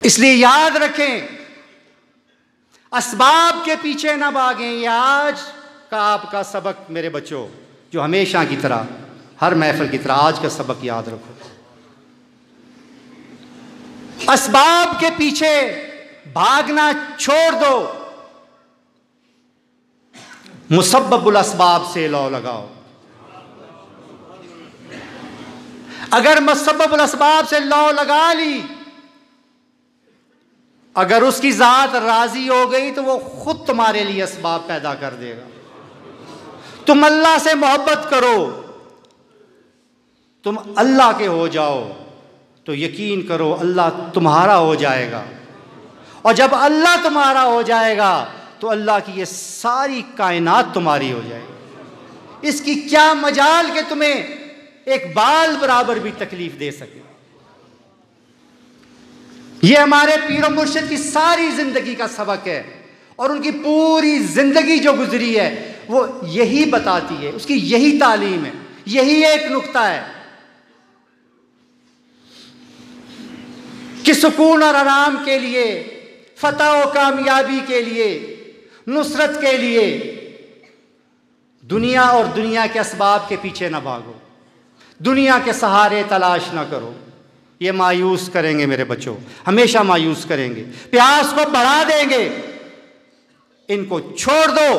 اس لیے یاد رکھیں، اسباب کے پیچھے نہ بھاگیں۔ یہ آج کا آپ کا سبق میرے بچوں، جو ہمیشہ کی طرح ہر محفل کی طرح آج کا سبق یاد رکھو۔ اسباب کے پیچھے بھاگنا چھوڑ دو، مسبب الاسباب سے لو لگاؤ۔ اگر مسبب الاسباب سے لو لگا لی، اگر اس کی ذات راضی ہو گئی تو وہ خود تمہارے لیے اسباب پیدا کر دے گا۔ تم اللہ سے محبت کرو، تم اللہ کے ہو جاؤ تو یقین کرو اللہ تمہارا ہو جائے گا، اور جب اللہ تمہارا ہو جائے گا تو اللہ کی یہ ساری کائنات تمہاری ہو جائے گی۔ اس کی کیا مجال کہ تمہیں ایک بال برابر بھی تکلیف دے سکے۔ یہ ہمارے پیر و مرشد کی ساری زندگی کا سبق ہے، اور ان کی پوری زندگی جو گزری ہے وہ یہی بتاتی ہے، اس کی یہی تعلیم ہے، یہی ایک نقطہ ہے کہ سکون اور آرام کے لیے، فتح و کامیابی کے لیے، نصرت کے لیے دنیا اور دنیا کے اسباب کے پیچھے نہ بھاگو، دنیا کے سہارے تلاش نہ کرو۔ یہ مایوس کریں گے میرے بچوں، ہمیشہ مایوس کریں گے، پیاس کو بڑھا دیں گے۔ ان کو چھوڑ دو،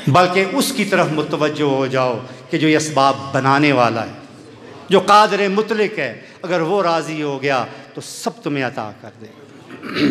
بلکہ اس کی طرف متوجہ ہو جاؤ کہ جو یہ اسباب بنانے والا ہے، جو قادر مطلق ہے، اگر وہ راضی ہو گیا تو سب تمہیں عطا کر دے گا۔